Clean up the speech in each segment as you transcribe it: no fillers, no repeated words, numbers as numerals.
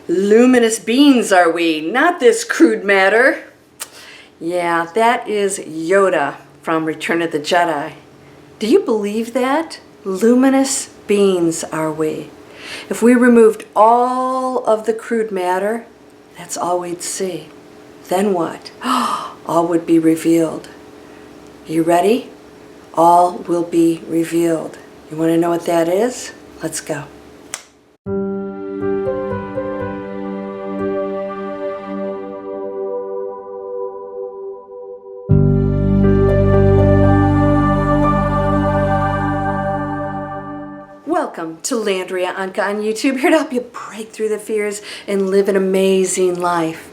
Luminous beings are we, not this crude matter. Yeah, that is Yoda from Return of the Jedi. Do you believe that? Luminous beings are we. If we removed all of the crude matter, that's all we'd see. Then what? All would be revealed. You ready? All will be revealed. You want to know what that is? Let's go. Welcome to Landria Onkka on YouTube, here to help you break through the fears and live an amazing life.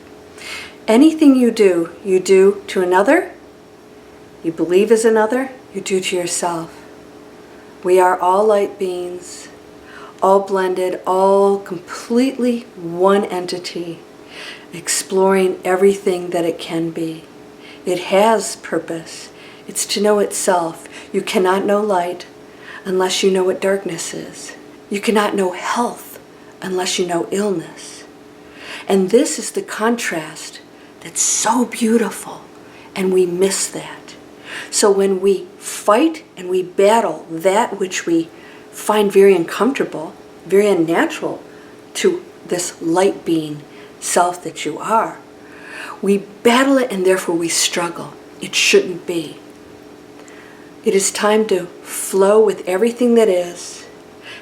Anything you do to another, you believe as another, you do to yourself. We are all light beings, all blended, all completely one entity, exploring everything that it can be. It has purpose. It's to know itself. You cannot know light unless you know what darkness is. You cannot know health unless you know illness. And this is the contrast that's so beautiful, and we miss that. So when we fight and we battle that which we find very uncomfortable, very unnatural to this light being self that you are, we battle it and therefore we struggle. It shouldn't be. It is time to flow with everything that is,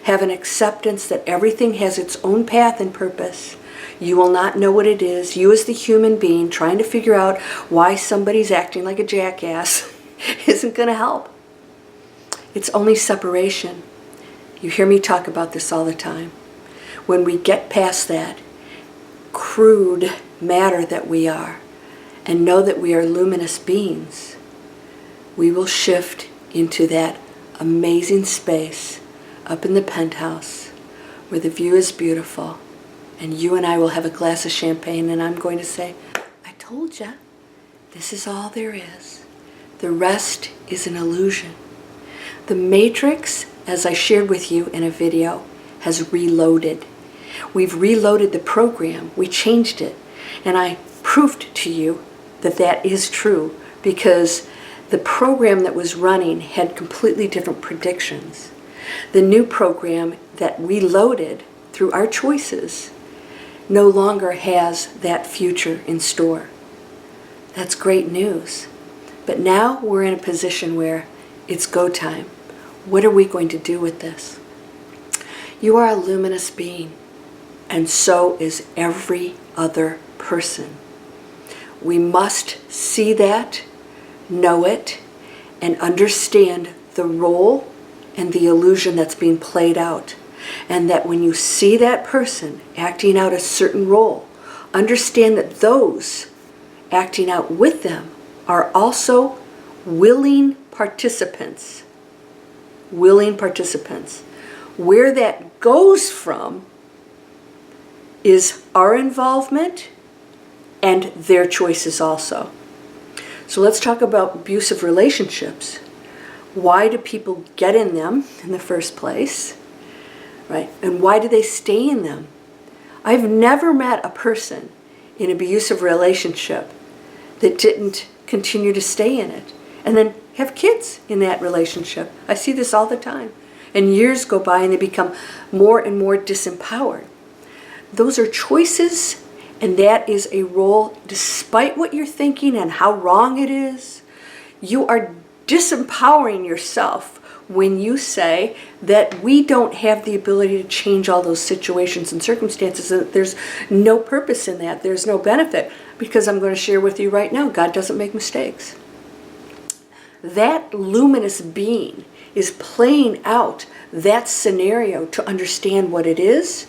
have an acceptance that everything has its own path and purpose. You will not know what it is. You as the human being trying to figure out why somebody's acting like a jackass isn't going to help. It's only separation. You hear me talk about this all the time. When we get past that crude matter that we are and know that we are luminous beings, we will shift into that amazing space up in the penthouse where the view is beautiful, and you and I will have a glass of champagne, and I'm going to say, I told ya, this is all there is. The rest is an illusion. The Matrix, as I shared with you in a video, has reloaded. We've reloaded the program. We changed it. And I proved to you that that is true, because the program that was running had completely different predictions. The new program that reloaded through our choices no longer has that future in store. That's great news. But now we're in a position where it's go time. What are we going to do with this? You are a luminous being, and so is every other person. We must see that, know it, and understand the role and the illusion that's being played out. And that when you see that person acting out a certain role, understand that those acting out with them are also willing participants. Willing participants. Where that goes from is our involvement and their choices also. So let's talk about abusive relationships. Why do people get in them in the first place? Right? And why do they stay in them? I've never met a person in an abusive relationship that didn't continue to stay in it and then have kids in that relationship. I see this all the time. And years go by and they become more and more disempowered. Those are choices, and that is a role, despite what you're thinking and how wrong it is. You are disempowering yourself when you say that we don't have the ability to change all those situations and circumstances, that there's no purpose in that, there's no benefit, because I'm going to share with you right now, God doesn't make mistakes. That luminous being is playing out that scenario to understand what it is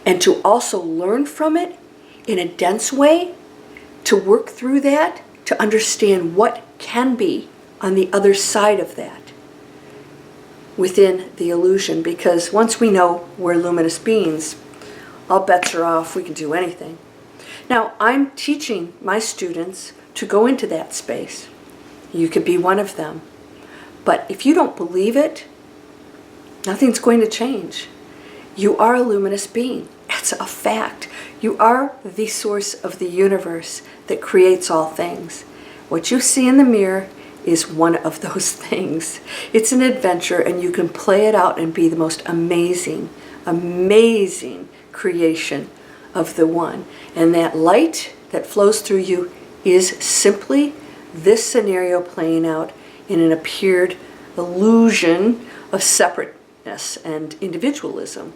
and to also learn from it in a dense way, to work through that, to understand what can be on the other side of that within the illusion. Because once we know we're luminous beings, all bets are off. We can do anything. Now, I'm teaching my students to go into that space. You could be one of them. But if you don't believe it, nothing's going to change. You are a luminous being. That's a fact. You are the source of the universe that creates all things. What you see in the mirror is one of those things. It's an adventure, and you can play it out and be the most amazing, amazing creation of the one. And that light that flows through you is simply this scenario playing out in an appeared illusion of separateness and individualism.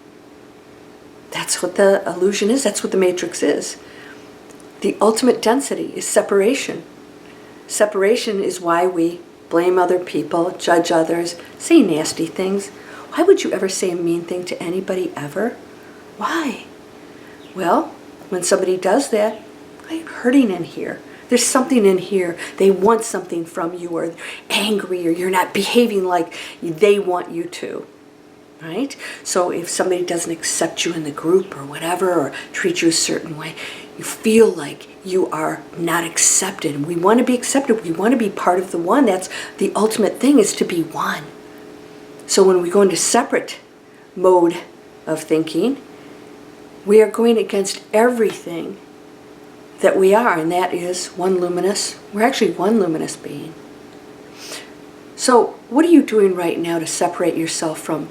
That's what the illusion is. That's what the matrix is. The ultimate density is separation. Separation is why we blame other people, judge others, say nasty things. Why would you ever say a mean thing to anybody ever? Why? Well, when somebody does that, I'm hurting in here. There's something in here. They want something from you, or angry, or you're not behaving like they want you to. Right? So if somebody doesn't accept you in the group or whatever, or treat you a certain way, you feel like you are not accepted. And we want to be accepted. We want to be part of the one. That's the ultimate thing, is to be one. So when we go into separate mode of thinking, we are going against everything that we are, and that is we're actually one luminous being. So what are you doing right now to separate yourself from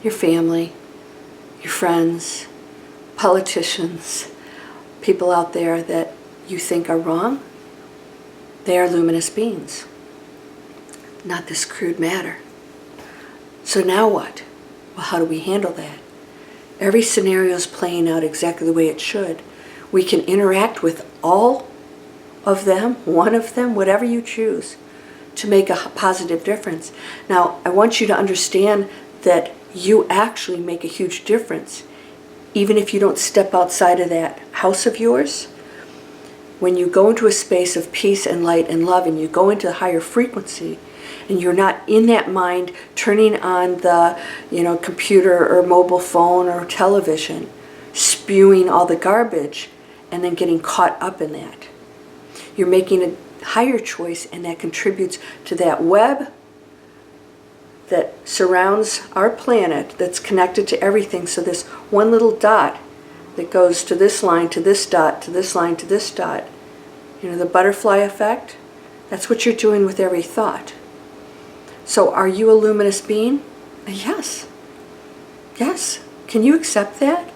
your family, your friends, politicians, people out there that you think are wrong? They are luminous beings, not this crude matter. So now what? Well, how do we handle that? Every scenario is playing out exactly the way it should. We can interact with all of them, one of them, whatever you choose, to make a positive difference. Now, I want you to understand that you actually make a huge difference, even if you don't step outside of that house of yours. When you go into a space of peace and light and love, and you go into a higher frequency, and you're not in that mind turning on the computer or mobile phone or television, spewing all the garbage, and then getting caught up in that. You're making a higher choice, and that contributes to that web that surrounds our planet, that's connected to everything. So this one little dot that goes to this line, to this dot, to this line, to this dot, the butterfly effect, that's what you're doing with every thought. So are you a luminous being? Yes. Yes. Can you accept that?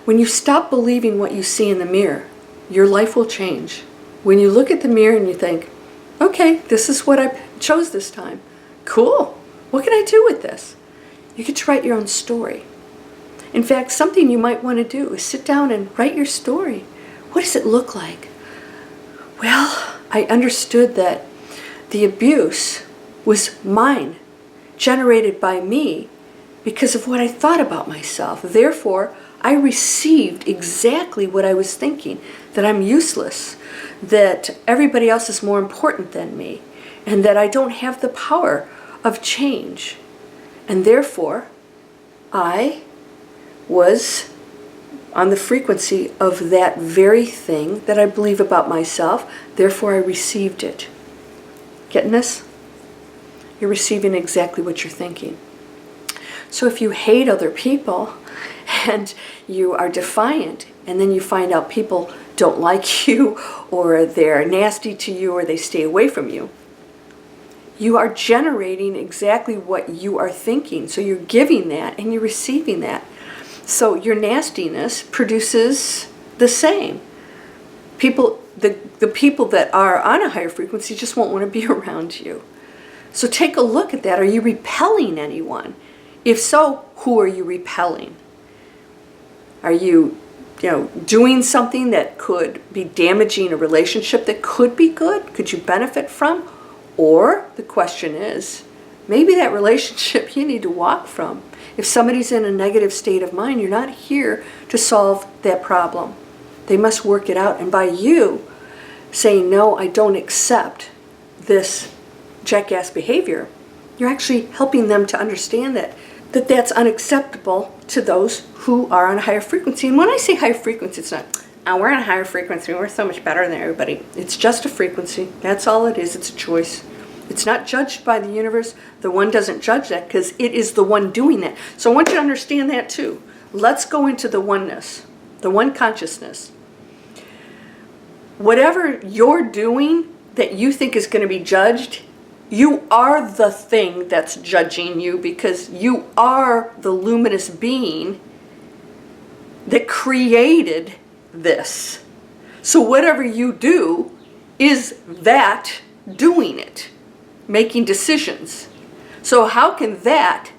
When you stop believing what you see in the mirror, your life will change. When you look at the mirror and you think, okay, this is what I chose this time. Cool. What can I do with this? You get to write your own story. In fact, something you might want to do is sit down and write your story. What does it look like? Well, I understood that the abuse was mine, generated by me because of what I thought about myself. Therefore, I received exactly what I was thinking, that I'm useless, that everybody else is more important than me, and that I don't have the power of change. And therefore, I was on the frequency of that very thing that I believe about myself. Therefore, I received it. Getting this? You're receiving exactly what you're thinking. So if you hate other people and you are defiant, and then you find out people don't like you, or they're nasty to you, or they stay away from you, you are generating exactly what you are thinking. So you're giving that and you're receiving that. So your nastiness produces the same. The people that are on a higher frequency just won't want to be around you. So take a look at that. Are you repelling anyone? If so, who are you repelling? Are you, doing something that could be damaging a relationship that could be good? Could you benefit from? Or the question is, maybe that relationship you need to walk from. If somebody's in a negative state of mind, you're not here to solve that problem. They must work it out. And by you saying, no, I don't accept this jackass behavior, you're actually helping them to understand that that's unacceptable to those who are on a higher frequency. And when I say higher frequency, it's not, oh, we're on a higher frequency, we're so much better than everybody. It's just a frequency. That's all it is. It's a choice. It's not judged by the universe. The one doesn't judge that because it is the one doing that. So I want you to understand that too. let's go into the oneness, the one consciousness. Whatever you're doing that you think is going to be judged, you are the thing that's judging you, because you are the luminous being that created this. So whatever you do is that doing it, making decisions. So how can that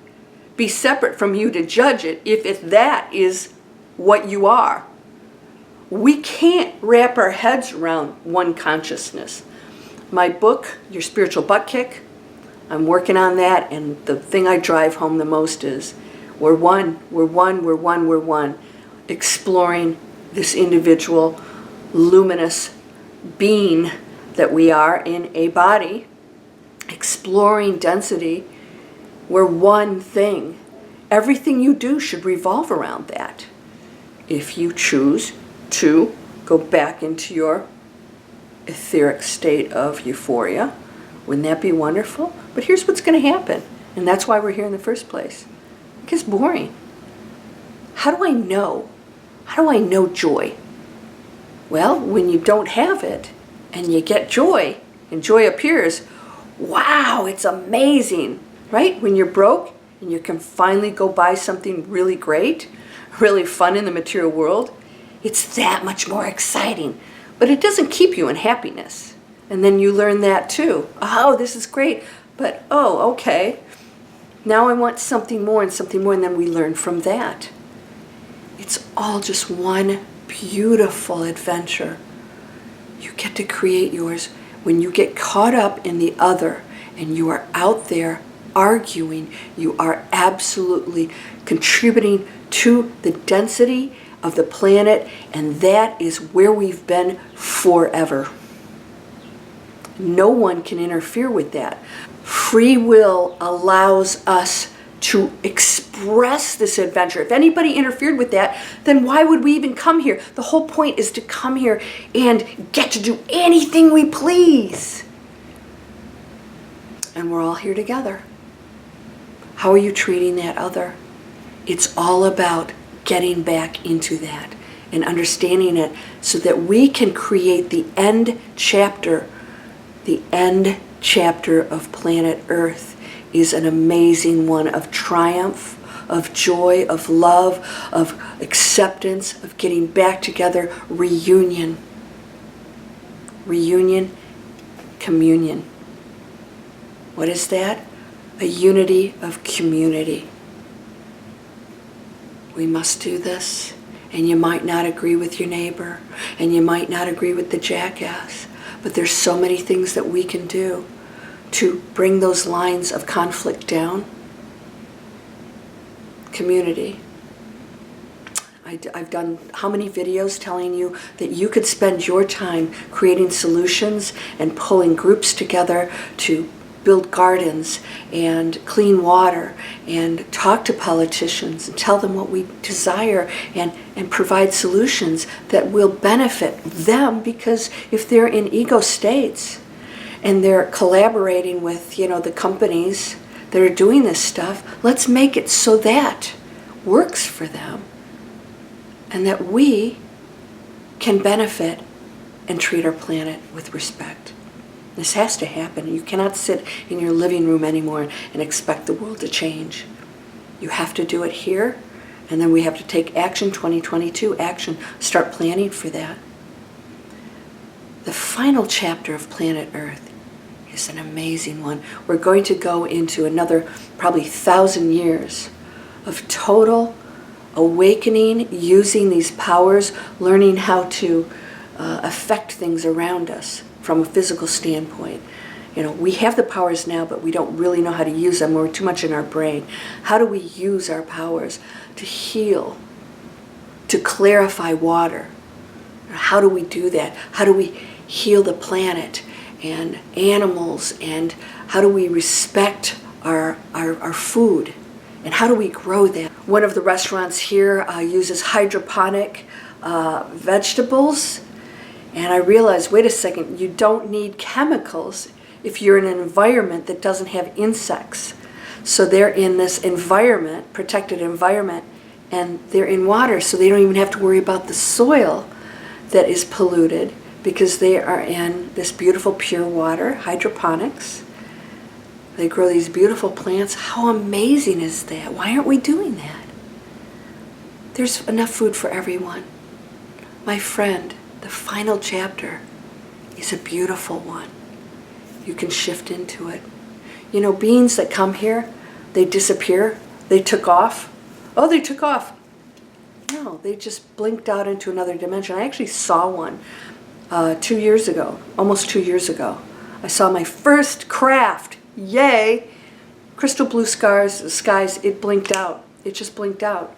be separate from you to judge it if that is what you are? We can't wrap our heads around one consciousness. My book, Your Spiritual Butt Kick, I'm working on that, and the thing I drive home the most is we're one, we're one, we're one, we're one. Exploring this individual, luminous being that we are in a body, exploring density. We're one thing. Everything you do should revolve around that. If you choose to go back into your etheric state of euphoria, wouldn't that be wonderful? But here's what's going to happen, and that's why we're here in the first place. It gets boring. How do I know? How do I know joy? Well, when you don't have it and you get joy, and joy appears, wow, it's amazing, right? When you're broke and you can finally go buy something really great, really fun in the material world, it's that much more exciting. But it doesn't keep you in happiness. And then you learn that too. Oh, this is great. But, oh, okay. Now I want something more, and then we learn from that. It's all just one beautiful adventure. You get to create yours. When you get caught up in the other and you are out there arguing, you are absolutely contributing to the density of the planet, and that is where we've been forever. No one can interfere with that. Free will allows us to express this adventure. If anybody interfered with that, then why would we even come here? The whole point is to come here and get to do anything we please. And we're all here together. How are you treating that other? It's all about getting back into that and understanding it so that we can create the end chapter. The end chapter of planet Earth is an amazing one of triumph, of joy, of love, of acceptance, of getting back together, reunion. Reunion, communion. What is that? A unity of community. We must do this, and you might not agree with your neighbor, and you might not agree with the jackass, but there's so many things that we can do to bring those lines of conflict down. Community. I've done how many videos telling you that you could spend your time creating solutions and pulling groups together to build gardens and clean water and talk to politicians and tell them what we desire and provide solutions that will benefit them, because if they're in ego states and they're collaborating with, the companies that are doing this stuff, let's make it so that works for them and that we can benefit and treat our planet with respect. This has to happen. You cannot sit in your living room anymore and expect the world to change. You have to do it here, and then we have to take action, 2022 action, start planning for that. The final chapter of planet Earth is an amazing one. We're going to go into another probably 1,000 years of total awakening, using these powers, learning how to affect things around us from a physical standpoint. We have the powers now, but we don't really know how to use them. We're too much in our brain. How do we use our powers to heal, to clarify water? How do we do that? How do we heal the planet and animals? And how do we respect our food? And how do we grow that? One of the restaurants here uses hydroponic vegetables. And I realized, wait a second, you don't need chemicals if you're in an environment that doesn't have insects. So they're in this environment, protected environment, and they're in water, so they don't even have to worry about the soil that is polluted because they are in this beautiful pure water, hydroponics. They grow these beautiful plants. How amazing is that? Why aren't we doing that? There's enough food for everyone. My friend, the final chapter is a beautiful one. You can shift into it. You know, beings that come here, they disappear. They took off. Oh, they took off. No, they just blinked out into another dimension. I actually saw one 2 years ago, almost 2 years ago. I saw my first craft. Yay! Crystal blue skies, it blinked out. It just blinked out.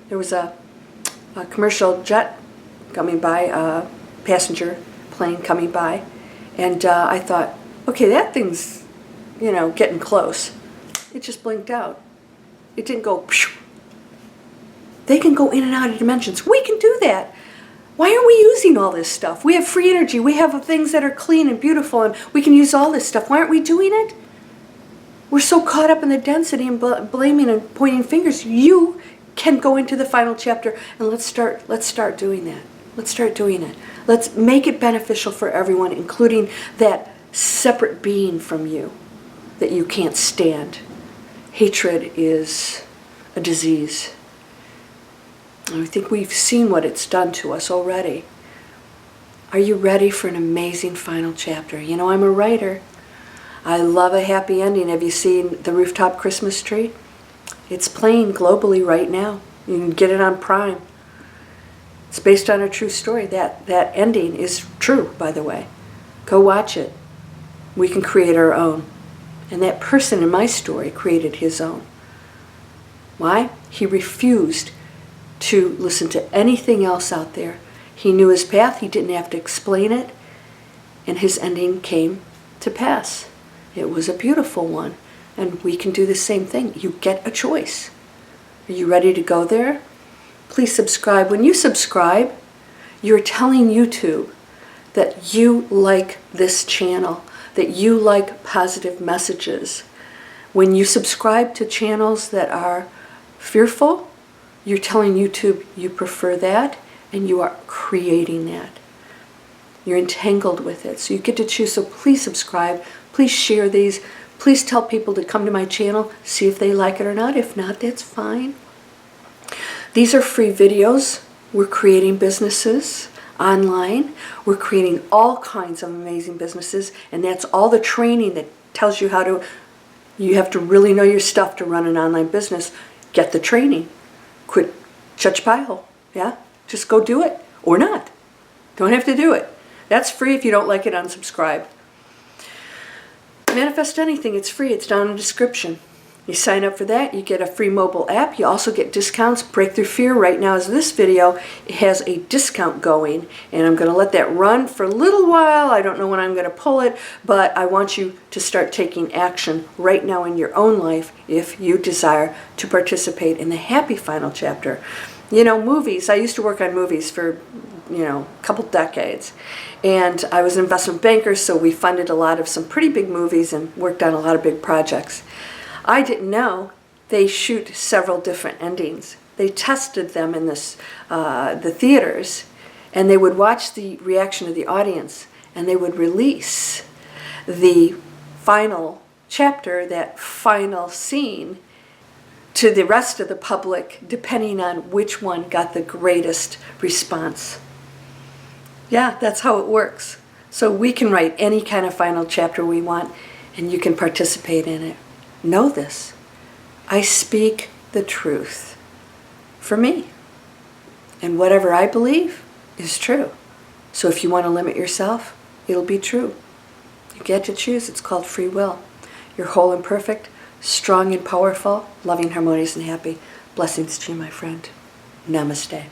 There was a commercial jet coming by, a passenger plane coming by, and I thought, okay, that thing's, you know, getting close. It just blinked out. It didn't go, phew. They can go in and out of dimensions. We can do that. Why aren't we using all this stuff? We have free energy. We have things that are clean and beautiful, and we can use all this stuff. Why aren't we doing it? We're so caught up in the density and blaming and pointing fingers. You can go into the final chapter, and let's start doing that. Let's start doing it. Let's make it beneficial for everyone, including that separate being from you that you can't stand. Hatred is a disease. And I think we've seen what it's done to us already. Are you ready for an amazing final chapter? You know, I'm a writer. I love a happy ending. Have you seen the rooftop Christmas tree? It's playing globally right now. You can get it on Prime. It's based on a true story. That ending is true, by the way. Go watch it. We can create our own. And that person in my story created his own. Why? He refused to listen to anything else out there. He knew his path. He didn't have to explain it. And his ending came to pass. It was a beautiful one. And we can do the same thing. You get a choice. Are you ready to go there? Please subscribe. When you subscribe, you're telling YouTube that you like this channel, that you like positive messages. When you subscribe to channels that are fearful, you're telling YouTube you prefer that, and you are creating that. You're entangled with it, so you get to choose. So please subscribe. Please share these. Please tell people to come to my channel, see if they like it or not. If not, that's fine. These are free videos. We're creating businesses online. We're creating all kinds of amazing businesses, and that's all the training that tells you how to, you have to really know your stuff to run an online business. Get the training. Quit church pile. Yeah? Just go do it. Or not. Don't have to do it. That's free. If you don't like it, unsubscribe. Manifest Anything. It's free. It's down in the description. You sign up for that, you get a free mobile app. You also get discounts. Breakthrough Fear right now is this video. It has a discount going, and I'm going to let that run for a little while. I don't know when I'm going to pull it, but I want you to start taking action right now in your own life if you desire to participate in the happy final chapter. You know, movies. I used to work on movies for, a couple decades. And I was an investment banker, so we funded a lot of some pretty big movies and worked on a lot of big projects. I didn't know they shoot several different endings. They tested them in the theaters, and they would watch the reaction of the audience, and they would release the final chapter, that final scene, to the rest of the public, depending on which one got the greatest response. Yeah, that's how it works. So we can write any kind of final chapter we want, and you can participate in it. Know this. I speak the truth for me. And whatever I believe is true. So if you want to limit yourself, it'll be true. You get to choose. It's called free will. You're whole and perfect, strong and powerful, loving, harmonious, and happy. Blessings to you, my friend. Namaste.